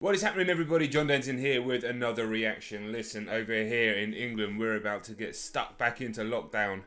What is happening, everybody? John Denton here with another reaction. Listen, over here in England, we're about to get stuck back into lockdown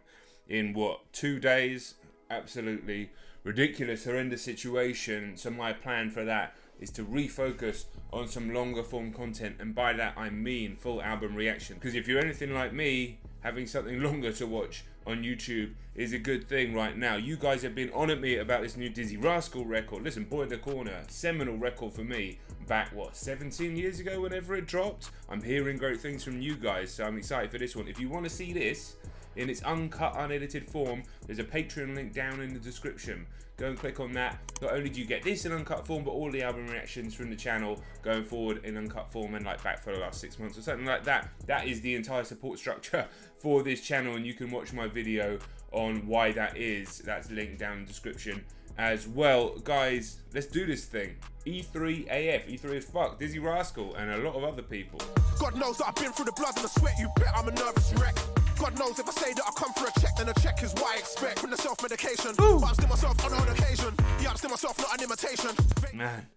in, 2 days? Absolutely ridiculous, horrendous situation. So my plan for that is to refocus on some longer form content. And by that, I mean full album reaction. Because if you're anything like me, having something longer to watch on YouTube is a good thing right now. You guys have been on at me about this new Dizzee Rascal record. Listen, Boy in the Corner, seminal record for me back, 17 years ago whenever it dropped? I'm hearing great things from you guys, so I'm excited for this one. If you want to see this in its uncut, unedited form, there's a Patreon link down in the description. Go and click on that. Not only do you get this in uncut form, but all the album reactions from the channel going forward in uncut form and like back for the last 6 months or something like that. That is the entire support structure for this channel, and you can watch my video on why that is. That's linked down in the description as well. Guys, let's do this thing. E3 AF, E3 as fuck, Dizzee Rascal, and a lot of other people. God knows that I've been through the blood and the sweat, you bet I'm a nervous wreck. God knows if I say that I come for a check, then a check is what I expect. From the self-medication, but I'm still myself on occasion. Yeah, I'm still myself, not an imitation. Man,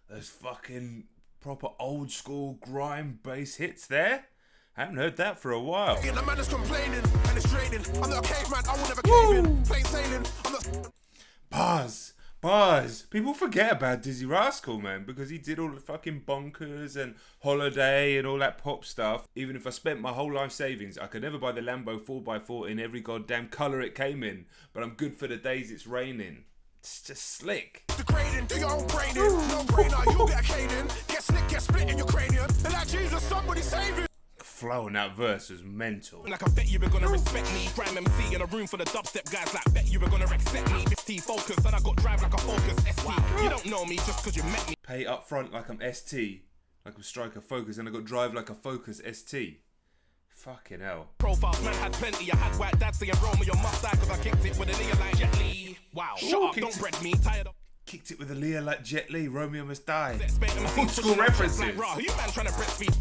those fucking proper old school grime bass hits there. Haven't heard that for a while. The man is complaining and it's draining. I'm not a caveman, I will never cave in. Plain sailing, I'm not... Bars. People forget about Dizzee Rascal, man, because he did all the fucking bonkers and holiday and all that pop stuff. Even if I spent my whole life savings, I could never buy the Lambo 4x4 in every goddamn colour it came in. But I'm good for the days it's raining. It's just slick. Degrading, do your own brain in. No brainer, you'll get a cane in. Get slick, get split in your cranium. And like Jesus, somebody save you. Flow in that verse was mental. Like I bet you were gonna respect me. Grime MC in a room full of dubstep guys. Like bet you were gonna accept me. This T focus and I got drive like a Focus ST. You don't know me just cause you met me. Pay up front like I'm ST, like I'm Striker Focus, and I got drive like a Focus ST. Fucking hell. Profiles, man had plenty. I had white dad saying roll me your must die cause I kicked it with a Leah like Jet Li. Wow. Shut up, don't bread me. Tired of. Kicked it with a Leah like Jet Li. Romeo must die. Old Old school references. Like, rah, you man trying to breastfeed.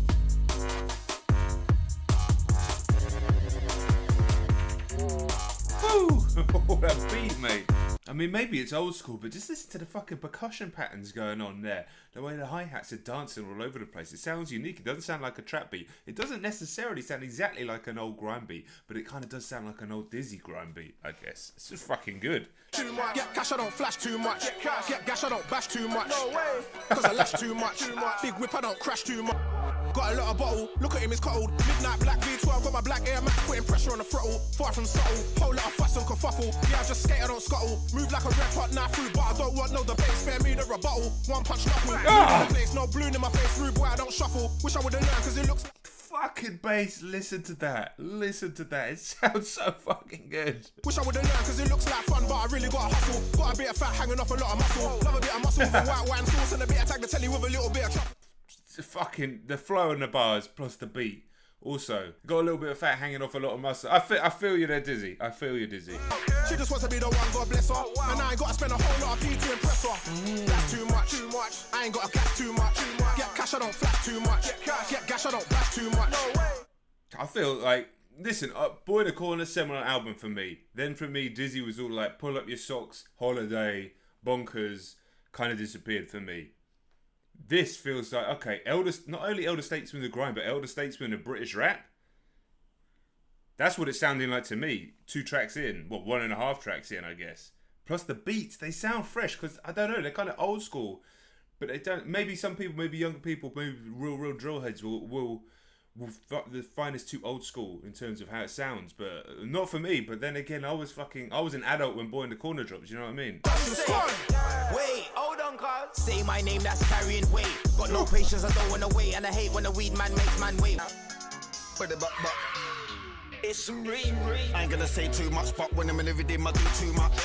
That beat, mate. I mean, maybe it's old school, but just listen to the fucking percussion patterns going on there. The way the hi-hats are dancing all over the place. It sounds unique. It doesn't sound like a trap beat. It doesn't necessarily sound exactly like an old grime beat, but it kind of does sound like an old Dizzee grime beat, I guess. It's just fucking good. Too much. Get cash, I don't flash too much. Get cash, I don't bash too much. No way. Cause I lash too much. Big whip, I don't crash too much. Got a lot of bottle, look at him, it's cold. Midnight black V12, got my black Air Max, putting pressure on the throttle. Far from subtle, whole lot of fuss and kerfuffle. Yeah, I just skate, I don't scuttle. Move like a red hot knife through, but I don't want no debate. Spare me the rebuttal. One punch knuckle. Place, no balloon in my face, rude boy, I don't shuffle. Wish I would've learned, cause it looks... Fucking bass, listen to that. Listen to that. It sounds so fucking good. Wish I would've learned, cause it looks like fun, but I really got a hustle. Got a bit of fat hanging off a lot of muscle. Love a bit of muscle with a white wine sauce and a bit of tag the telly with a little bit of truffle. Fucking the flow and the bars plus the beat. Also, got a little bit of fat hanging off a lot of muscle. I feel you there, Dizzee. I feel you, Dizzee. She just wants to be the one, God bless her. And I ain't got to spend a whole lot of P to impress her. That's too much. I ain't got to gas too much. Get cash, I don't flash too much. Get cash, I don't bash too much. No way. I feel like, listen, Boy in the Corner, seminal album for me. Then for me, Dizzee was all like, pull up your socks, holiday, bonkers, kind of disappeared for me. This feels like, okay, not only elder statesman of grime, but elder statesman of British rap. That's what it's sounding like to me. 2 tracks in, 1.5 tracks in, I guess. Plus the beats, they sound fresh, because, I don't know, they're kind of old school. But they don't, maybe some people, maybe younger people, maybe real drill heads will find this too old school in terms of how it sounds. But not for me, but then again, I was an adult when Boy in the Corner drops, you know what I mean? Wait, hold on, cuz. Say my name, that's carrying weight. Got no patience, I don't wanna wait. And I hate when the weed man makes man wait. But it's rain. I ain't gonna say too much, but when I'm in every day, I do too much.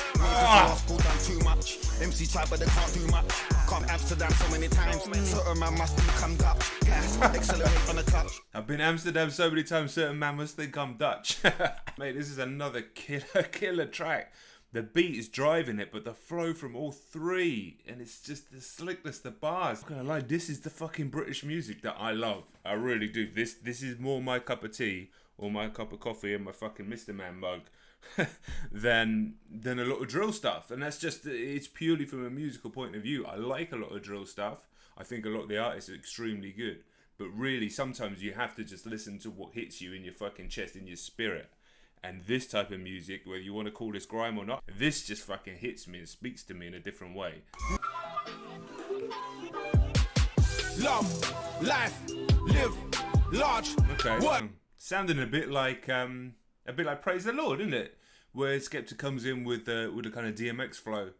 School done too much. MC try, but they can't do much. Come Amsterdam so many times. Certain man must become Dutch. Gas, accelerate on the clutch. I've been Amsterdam so many times, certain man must think I'm Dutch. Mate, this is another killer track. The beat is driving it, but the flow from all 3, and it's just the slickness, the bars. I'm not gonna lie, this is the fucking British music that I love. I really do. This is more my cup of tea, or my cup of coffee and my fucking Mr. Man mug than a lot of drill stuff. And that's just, it's purely from a musical point of view. I like a lot of drill stuff. I think a lot of the artists are extremely good. But really, sometimes you have to just listen to what hits you in your fucking chest, in your spirit. And this type of music, whether you want to call this grime or not, this just fucking hits me and speaks to me in a different way. Love, life, live, large. Okay. Sounding a bit like Praise the Lord, isn't it? Where Skepta comes in with a kind of DMX flow.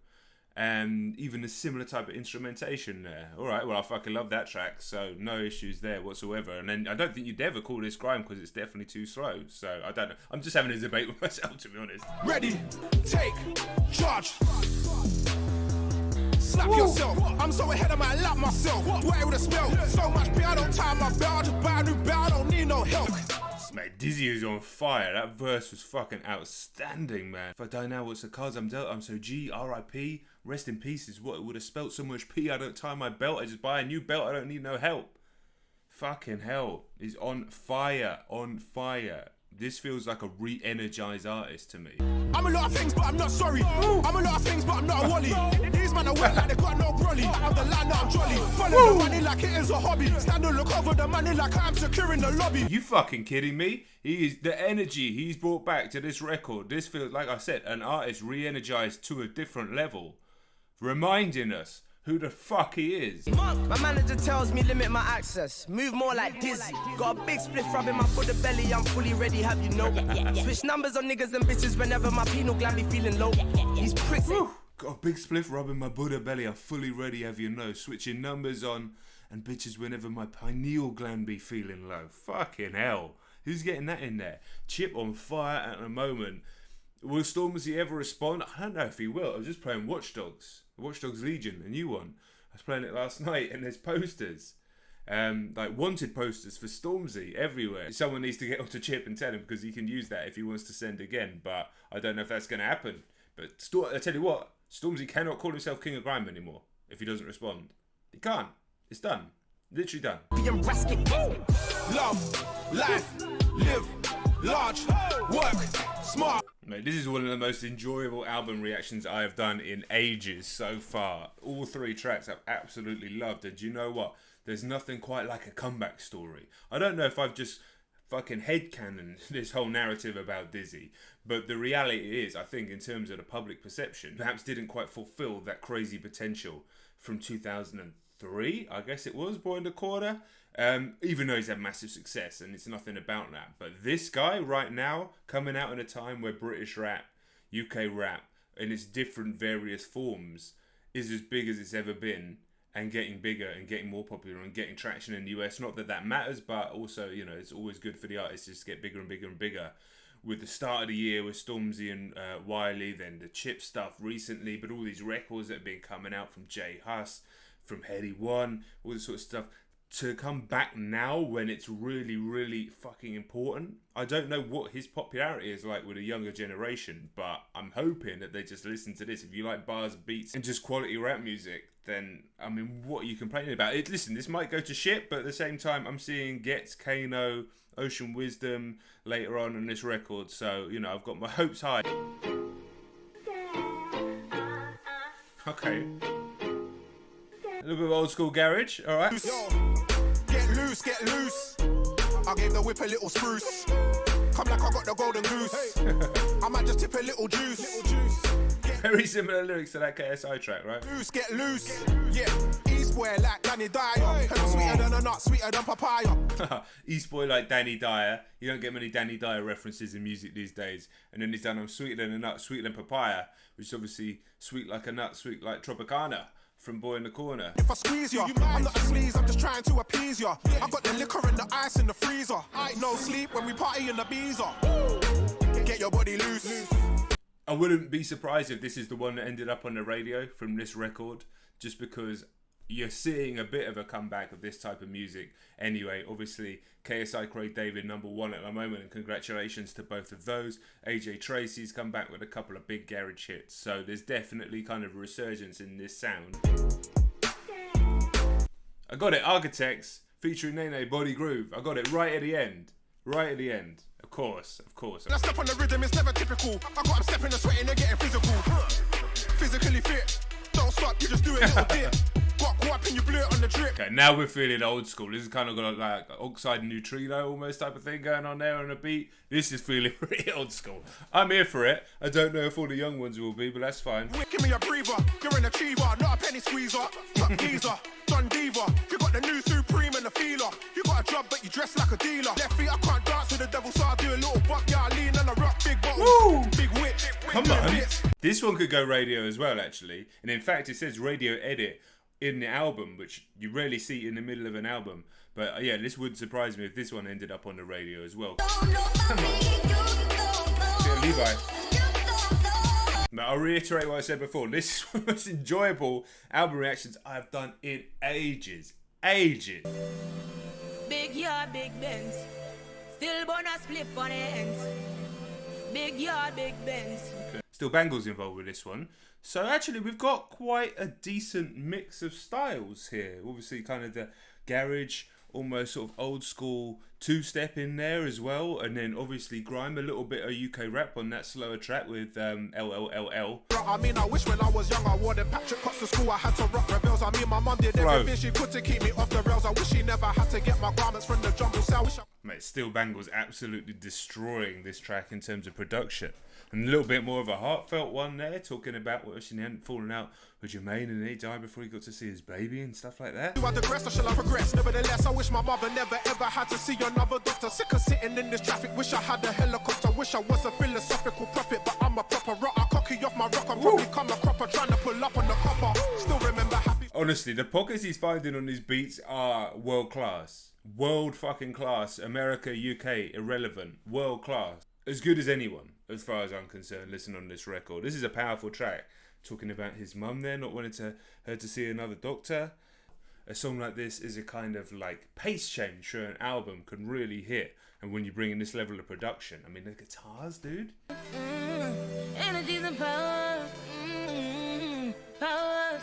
And even a similar type of instrumentation there. Alright, well I fucking love that track, so no issues there whatsoever. And then I don't think you'd ever call this grime because it's definitely too slow. So I don't know. I'm just having a debate with myself, to be honest. Ready, take, charge. Slap yourself. I'm so ahead of my lap myself. What it would have smelled. So much beer, I don't tie my belt. I just buy a new belt, I don't need no help. Mate, Dizzee is on fire. That verse was fucking outstanding, man. If I die now, what's the cards I'm dealt? I'm so G, R.I.P. Rest in peace is what it would have spelt. So much P, I don't tie my belt. I just buy a new belt. I don't need no help. Fucking hell. He's on fire. On fire. This feels like a re-energized artist to me. I'm a lot of things, but I'm not sorry. I'm a lot of things, but I'm not a wally. These men are wet like they got no brolly. I'm the line that I'm jolly. Follow the money like it is a hobby. Stand and look over the money like I'm securing the lobby. You fucking kidding me? He is the energy he's brought back to this record. This feels, like I said, an artist re-energized to a different level. Reminding us who the fuck he is. My manager tells me limit my access. Move more like Dizzee. Got a big spliff rubbing my Buddha belly. I'm fully ready, have you know? Switch numbers on niggas and bitches whenever my penal gland be feeling low. These pricks. Got a big spliff rubbing my Buddha belly. I'm fully ready, have you know? Switching numbers on and bitches whenever my pineal gland be feeling low. Fucking hell. Who's getting that in there? Chip on fire at the moment. Will Stormzy ever respond? I don't know if he will. I was just playing Watch Dogs Legion, a new one. I was playing it last night, and there's posters, like wanted posters for Stormzy everywhere. Someone needs to get onto Chip and tell him, because he can use that if he wants to send again. But I don't know if that's going to happen. But I tell you what, Stormzy cannot call himself King of Grime anymore if he doesn't respond. He can't. It's done. Literally done. Love, life, live, large, work, smart. Mate, this is one of the most enjoyable album reactions I have done in ages so far. All three tracks I've absolutely loved. And you know what? There's nothing quite like a comeback story. I don't know if I've just fucking headcanoned this whole narrative about Dizzee, but the reality is, I think in terms of the public perception, perhaps didn't quite fulfill that crazy potential from 2003, I guess it was, Boy in the Corner. Even though he's had massive success and it's nothing about that. But this guy right now, coming out in a time where British rap, UK rap, in its different various forms, is as big as it's ever been, and getting bigger and getting more popular and getting traction in the US. Not that that matters, but also, you know, it's always good for the artists to just get bigger and bigger and bigger. With the start of the year with Stormzy and Wiley, then the Chip stuff recently, but all these records that have been coming out from J Hus, from Heady One, all this sort of stuff. To come back now when it's really, really fucking important. I don't know what his popularity is like with a younger generation, but I'm hoping that they just listen to this. If you like bars, beats, and just quality rap music, then, I mean, what are you complaining about? Listen, this might go to shit, but at the same time, I'm seeing Gets, Kano, Ocean Wisdom later on this record, so, you know, I've got my hopes high. Okay. A little bit of old school garage, alright? Get loose. I gave the whip a little spruce. Come like I got the golden goose. I might just tip a little juice. Very similar lyrics to that KSI track, right? Get loose. Yeah, East boy like Danny Dyer. Sweeter than a nut, sweeter than papaya. East boy like Danny Dyer. You don't get many Danny Dyer references in music these days. And then he's done I'm sweeter than a nut, sweeter than papaya, which is obviously sweet like a nut, sweet like Tropicana. From Boy in the Corner. If I squeeze you, I'm not a sleaze, I'm just trying to appease you. I got the liquor and the ice in the freezer. No sleep when we party in the beezer. Get your body loose. I wouldn't be surprised if this is the one that ended up on the radio from this record, just because you're seeing a bit of a comeback of this type of music. Anyway, obviously, KSI Craig David #1 at the moment, and congratulations to both of those. AJ Tracy's come back with a couple of big garage hits, so there's definitely kind of a resurgence in this sound. I got it, Architects, featuring Nene, Body Groove. I got it right at the end. Right at the end. Of course. Let's step on the rhythm, it's never typical. I got 'em stepping and sweating and getting physical. Physically fit, don't stop, you just do it little dip. got caught up and you blew it on the drip. Okay, now we're feeling old school. This is kind of got like Oxide and Neutrino almost type of thing going on there on a beat. This is feeling pretty old school. I'm here for it. I don't know if all the young ones will be, but that's fine. Give me a breather, you're an achiever, not a penny squeezer. Top geezer, Don Diva. You got the new Supreme and the feeler. You got a job but you dress like a dealer. Left feet, I can't dance with the devil, so I do a little buck. Yeah, I lean and I rock big bottles, big whip. Come on. This one could go radio as well, actually. And in fact, it says radio edit in the album, which you rarely see in the middle of an album. But yeah, this wouldn't surprise me if this one ended up on the radio as well. Come on. Yeah, Levi. Now, I'll reiterate what I said before. This is one of the most enjoyable album reactions I've done in ages. Ages. Big yard, big Benz. Still burn a spliff on the ends. Big yard, big Benz. Okay. Still Bangles involved with this one. So actually we've got quite a decent mix of styles here. Obviously kind of the garage, almost sort of old school two-step in there as well. And then obviously grime, a little bit of UK rap on that slower track with L.L.L.L. I mean, I wish when I was young I wore them Patrick Cuts to school. I had to rock rebels. I mean, my mum did everything she could to keep me off the rails. I wish she never had to get my garments from the jumble cell. Mate, Still Bangles absolutely destroying this track in terms of production. And a little bit more of a heartfelt one there, talking about what she hadn't fallen out with Jermaine and he died before he got to see his baby and stuff like that. Do I digress or shall I progress? Nevertheless, I wish my mother never ever had to see another doctor. Sick of sitting in this traffic, wish I had a helicopter. Wish I was a philosophical prophet, but I'm a proper rock. I cocky off my rock, I'm probably come a cropper, trying to pull up on the copper. Still remember happy. Honestly, the pockets he's finding on these beats are world class. World fucking class. America, UK, irrelevant. World class. As good as anyone, as far as I'm concerned, listen on this record. This is a powerful track. Talking about his mum there, not wanting her to see another doctor. A song like this is a kind of like pace change for an album can really hit. And when you bring in this level of production, I mean, the guitars, dude. Energies and power. Power.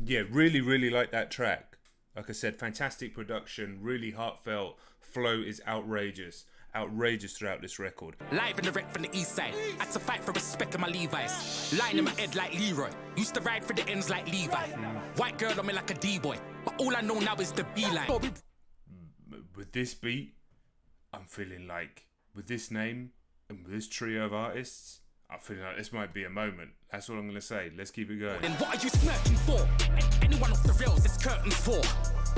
Yeah, really, really like that track. Like I said, fantastic production, really heartfelt. Flow is outrageous. Outrageous throughout this record. Live and direct from the Eastside. Had to fight for respect in my Levi's. Lying in my head like Leroy. Used to ride for the ends like Levi. White girl on me like a D-boy. But all I know now is the B-line. With this beat, I'm feeling like, with this name and with this trio of artists, I'm feeling like this might be a moment. That's all I'm going to say. Let's keep it going. And what are you smirking for? Anyone off the rails is curtains for.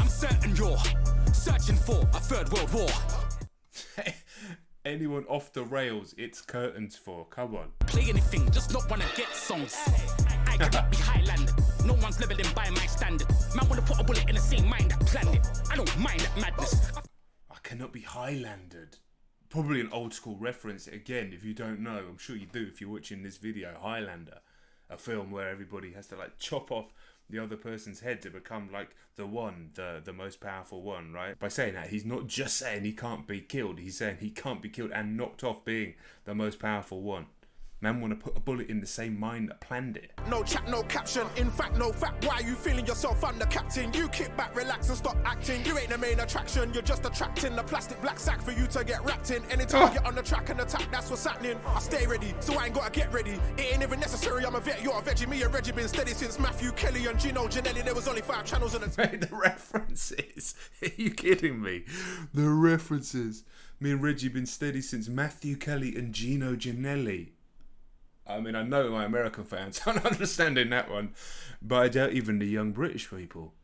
I'm certain you're searching for a third world war. Anyone off the rails, it's curtains for. Come on. Play anything, just not wanna get songs. I cannot be Highlander. No one's leveling by my standard. Man wanna put a bullet in the same mind that planned it. I don't mind that madness. I cannot be Highlandered. Probably an old school reference again. If you don't know, I'm sure you do if you're watching this video. Highlander, a film where everybody has to like chop off the other person's head to become like the one, the most powerful one, right? By saying that, he's not just saying he can't be killed, he's saying he can't be killed and knocked off being the most powerful one. Man want to put a bullet in the same mind that planned it. No chat, no caption. In fact, no fact. Why are you feeling yourself? I'm the captain. You kick back, relax and stop acting. You ain't the main attraction. You're just attracting the plastic black sack for you to get wrapped in. Anytime I get on the track and attack, that's what's happening. I stay ready, so I ain't gotta get ready. It ain't even necessary. I'm a vet, you're a veggie. Me and Reggie been steady since Matthew Kelly and Gino Ginelli. There was only 5 channels on the The references. Are you kidding me? The references. Me and Reggie been steady since Matthew Kelly and Gino Ginelli. I mean, I know my American fans aren't understanding that one, but I doubt even the young British people.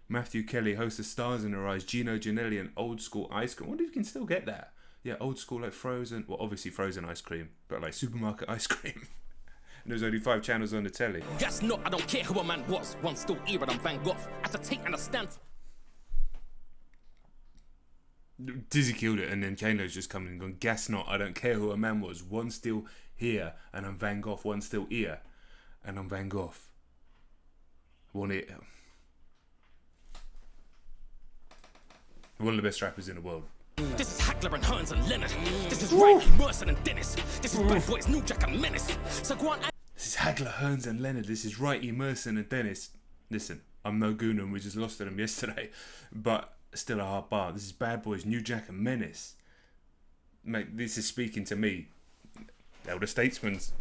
Matthew Kelly, host of Stars in Her Eyes, Gino Ginelli, and old school ice cream. I wonder if you can still get that. Yeah, old school like frozen, well, obviously frozen ice cream, but like supermarket ice cream. And there's only 5 channels on the telly. Guess not, I don't care who a man was. One still era, I'm Van Gogh. As I take and I stand. Dizzee killed it, and then Kano's just come in and gone, gas not, I don't care who a man was. One still here, and I'm Van Gogh. One still here, and I'm Van Gogh. One of the best rappers in the world. This is Hackler and Hearns and Leonard. This is Riley, Mercer and Dennis. This is Bad Boys, New Jack and Menace. So go on. This is Hackler, Hearns and Leonard. This is Righty, Mercer and Dennis. Listen, I'm no goon and we just lost to them yesterday, but still a hard bar. This is Bad Boys, New Jack and Menace. Mate, this is speaking to me. Elder Statesman's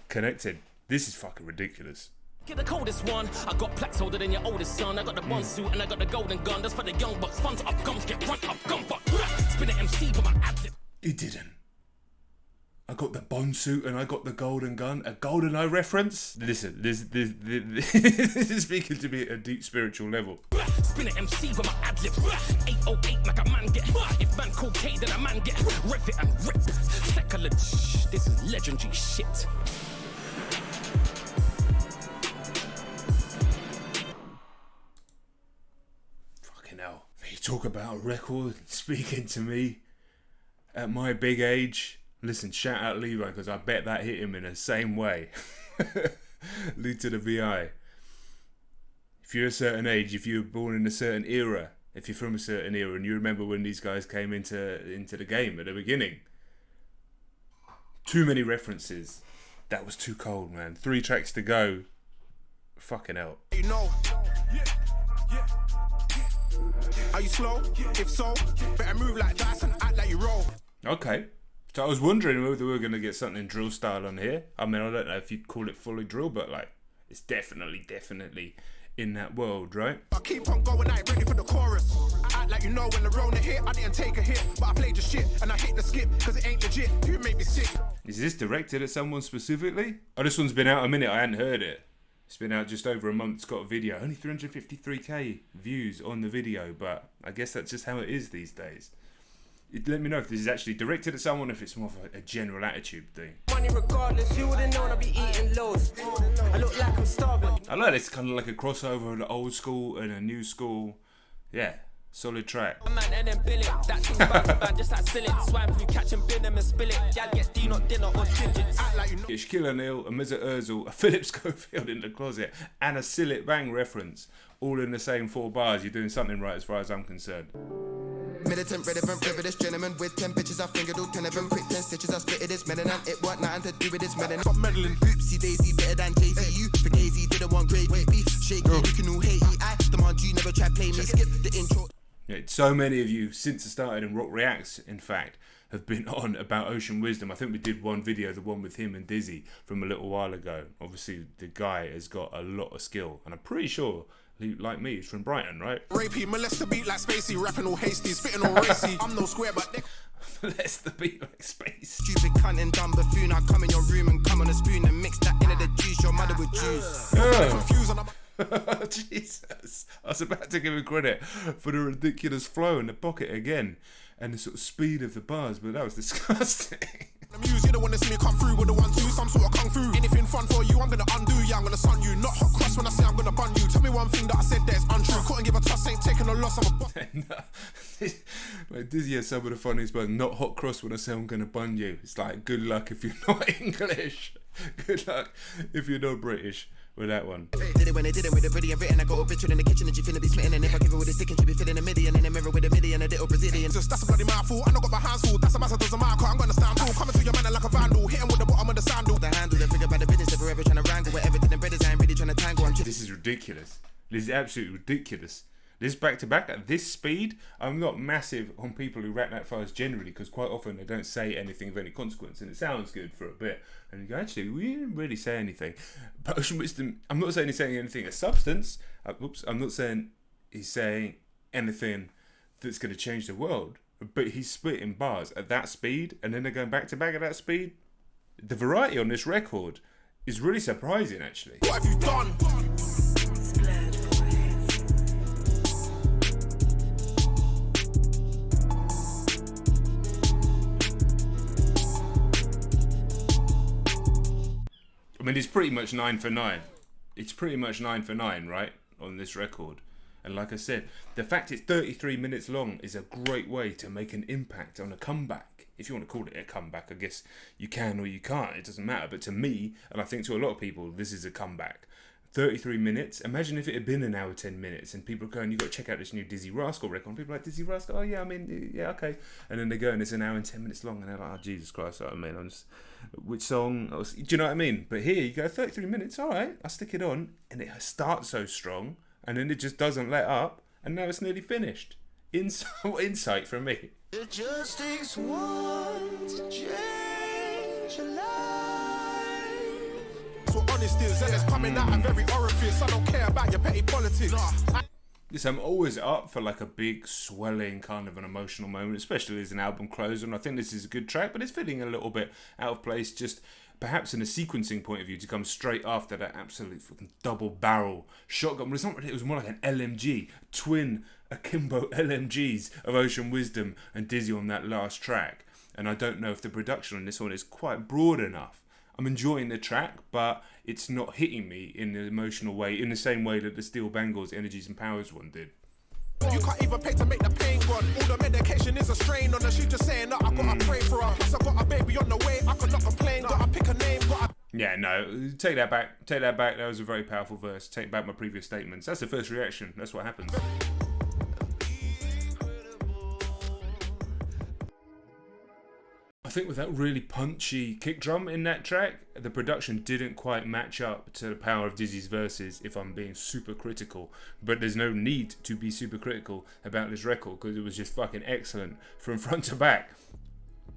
connected. This is fucking ridiculous. Get the coldest one. I got plaques older than your oldest son. I got the bond suit and I got the golden gun. That's for the young bucks. Funds up, gums get run up, gun fuck. Spin an MC for my ad-lib. He didn't. I got the Bond suit and I got the golden gun. A GoldenEye reference? Listen, this is speaking to me at a deep spiritual level. Spin an MC with my ad-lib. 808 like a man get. If man call K, then a man get. Rev it and rip. Secular. This is legendary shit. Fucking hell. You talk about a record speaking to me at my big age. Listen, shout out Levi, because I bet that hit him in the same way. Lead to the VI. If you're a certain age, if you were born in a certain era, if you're from a certain era, and you remember when these guys came into the game at the beginning, too many references. That was too cold, man. 3 tracks to go. Fucking hell. You know. Are you slow? If so, better move like dice and act like you roll. Okay. So I was wondering whether we were going to get something drill style on here. I mean, I don't know if you'd call it fully drill, but like, it's definitely in that world, right? I keep on going, I ain't ready for the chorus. I act like you know when the Rona hit, I didn't take a hit, but I played the shit and I hit the skip, cause it ain't legit. You make me sick. Is this directed at someone specifically? Oh, this one's been out a minute, I hadn't heard it. It's been out just over a month, it's got a video. Only 353k views on the video, but I guess that's just how it is these days. Let me know if this is actually directed at someone, if it's more of a general attitude thing. Money regardless, you would've known I'd be eating loads. I look like I'm starving. I like this kind of like a crossover of the old school and a new school. Yeah, solid track. Man, and then bill it. That thing's about to ban, just like spill it. Swine through, catch and bin them and spill it. Gal gets dinner or digits. Act like you know. It's Shaquille O'Neal, a Mesut Ozil, a Philip Schofield in the closet, and a Sillet Bang reference. All in the same 4 bars. You're doing something right as far as I'm concerned. Militant, relevant, frivolous gentleman with 10 bitches. I fingered all 10 of them. Quick 10 stitches. I split it, it's melanin. It want nothing to do with this melanin. Stop meddling. Oopsie daisy, better than Jay-Z. You for Daisy didn't want gravy. Beef, shaky, you can all hate me. I demand you never try play me. Skip the intro. Yeah, so many of you, since I started in Rock Reacts, in fact, have been on about Ocean Wisdom. I think we did one video, the one with him and Dizzee, from a little while ago. Obviously, the guy has got a lot of skill, and I'm pretty sure, like me, he's from Brighton, right? Rapey, molest the beat like Spacey, rapping all hasty, spitting all racy. I'm no square, but they Molest the beat like space. Stupid cunt and dumb buffoon. I come in your room and come on a spoon and mix that into the juice. Your mother would juice. confused and I'm Jesus. I was about to give him credit for the ridiculous flow in the pocket again and the sort of speed of the bars, but that was disgusting. amused. You don't want to see me come through with the 1-2, some sort of kung fu. Anything fun for you, I'm gonna undo ya. I'm gonna sun you, not hot cross when I say I'm gonna bun you. Tell me one thing that I said that is untrue. Couldn't give a toss, ain't taking a loss. I'm a boss. Like, Dizzee has some of the funniest, but not hot cross when I say I'm gonna bun you. It's like, good luck if you're not English. Good luck if you're not British. With that one. Did it when they did it with a video written. I got a picture in the kitchen and she finna be splitting. And if I give her with a stick and she be filling a million in the mirror with a million, a little Brazilian. Just that's a bloody mouthful. I don't got my hands full. That's a massive doesn't matter. I'm gonna stand tall. Coming to your man like a vandal. Hit him with the bottom of the sandal. The handle, they figure about the business. If we're ever trying to wrangle with everything and brothers, I ain't really trying to tangle. This is ridiculous. This is absolutely ridiculous. This back to back at this speed, I'm not massive on people who rap that fast generally, because quite often they don't say anything of any consequence and it sounds good for a bit. And you go, actually, we didn't really say anything. But Ocean Wisdom, I'm not saying he's saying anything of substance. I'm not saying he's saying anything that's going to change the world. But he's splitting bars at that speed and then they're going back to back at that speed. The variety on this record is really surprising, actually. What have you done? I mean, it's pretty much 9 for 9. It's pretty much 9 for 9, right? On this record. And like I said, the fact it's 33 minutes long is a great way to make an impact on a comeback. If you want to call it a comeback, I guess you can or you can't. It doesn't matter. But to me, and I think to a lot of people, this is a comeback. 33 minutes. Imagine if it had been an hour 10 minutes and people are going, you've got to check out this new Dizzee Rascal record. And people are like, Dizzee Rascal? Oh yeah, I mean, yeah, okay. And then they go and it's an hour and 10 minutes long and they're like, oh Jesus Christ, I mean, I'm just, which song? Do you know what I mean? But here you go, 33 minutes, all right, I'll stick it on. And it starts so strong and then it just doesn't let up and now it's nearly finished. Insight from me. It just takes one to change a life. So honest is, and it's coming out of every orifice. I don't care about your petty politics. Yes, I'm always up for like a big swelling kind of an emotional moment, especially as an album closer, and I think this is a good track, but it's feeling a little bit out of place, just perhaps in a sequencing point of view, to come straight after that absolute fucking double barrel shotgun. Well, it's not really, it was more like an LMG, twin akimbo LMGs of Ocean Wisdom and Dizzee on that last track, and I don't know if the production on this one is quite broad enough. I'm enjoying the track, but it's not hitting me in an emotional way, in the same way that the Steel Bangles Energies and Powers one did. You can't even pay to make the pain gone. All the medication is a strain on her. She just saying that I gotta pray for her. Plus I got a baby on the way, I could not complain. Gotta pick a name, Yeah, no, take that back. Take that back. That was a very powerful verse. Take back my previous statements. That's the first reaction. That's what happens. I think with that really punchy kick drum in that track, the production didn't quite match up to the power of Dizzee's verses, if I'm being super critical. But there's no need to be super critical about this record, because it was just fucking excellent from front to back.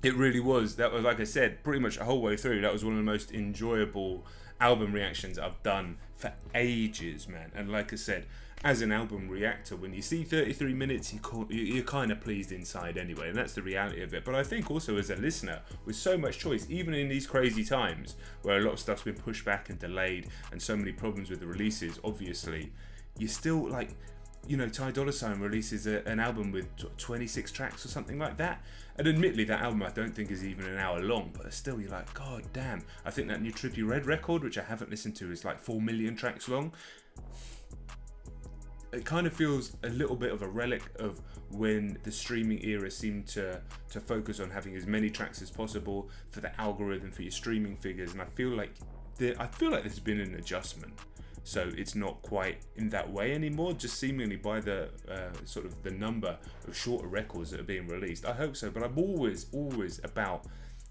It really was. That was, like I said, pretty much the whole way through. That was one of the most enjoyable album reactions I've done for ages, man. And like I said, as an album reactor, when you see 33 minutes, you're kind of pleased inside anyway, and that's the reality of it. But I think also as a listener, with so much choice, even in these crazy times where a lot of stuff's been pushed back and delayed and so many problems with the releases, obviously, you still, like, you know, Ty Dolla $ign releases an album with 26 tracks or something like that. And admittedly, that album I don't think is even an hour long, but still you're like, god damn. I think that new Trippie Redd record, which I haven't listened to, is like 4 million tracks long. It kind of feels a little bit of a relic of when the streaming era seemed to focus on having as many tracks as possible for the algorithm, for your streaming figures, and I feel like there's been an adjustment. So it's not quite in that way anymore, just seemingly by the sort of the number of shorter records that are being released. I hope so, but I'm always about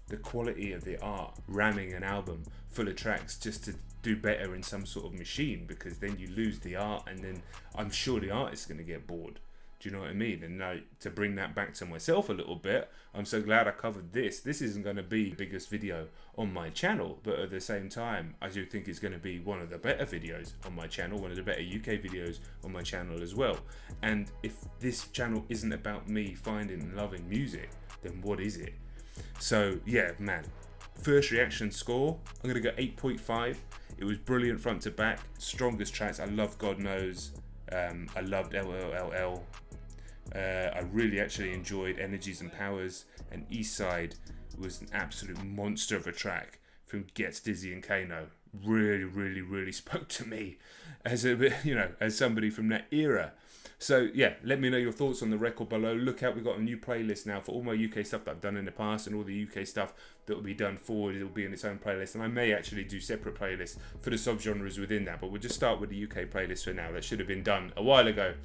the quality of the art, ramming an album full of tracks just to do better in some sort of machine, because then you lose the art, and then I'm sure the artist's going to get bored. Do you know what I mean? And now, to bring that back to myself a little bit, I'm so glad I covered this. This isn't going to be the biggest video on my channel, but at the same time, I do think it's going to be one of the better videos on my channel, one of the better UK videos on my channel as well. And if this channel isn't about me finding and loving music, then what is it? So yeah, man, first reaction score, I'm going to go 8.5. It was brilliant front to back, strongest tracks. I loved God Knows, I loved L.L.L.L. I really actually enjoyed Energies and Powers, and Eastside was an absolute monster of a track from Gets, Dizzee and Kano. Really spoke to me as as somebody from that era. So yeah, let me know your thoughts on the record below. Look out, we've got a new playlist now for all my UK stuff that I've done in the past, and all the UK stuff that will be done forward. It will be in its own playlist, and I may actually do separate playlists for the subgenres within that, but we'll just start with the UK playlist for now. That should have been done a while ago,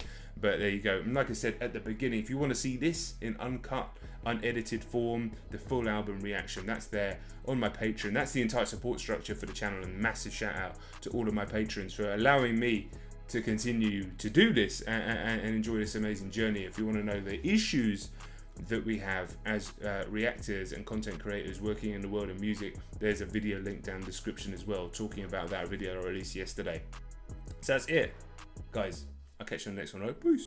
but there you go. And like I said at the beginning, if you want to see this in uncut, unedited form, the full album reaction, that's there on my Patreon. That's the entire support structure for the channel, and massive shout out to all of my patrons for allowing me to continue to do this and enjoy this amazing journey. If you want to know the issues that we have as reactors and content creators working in the world of music, there's a video link down in the description as well, talking about that video I released yesterday. So that's it, guys. I'll catch you on the next one. Peace.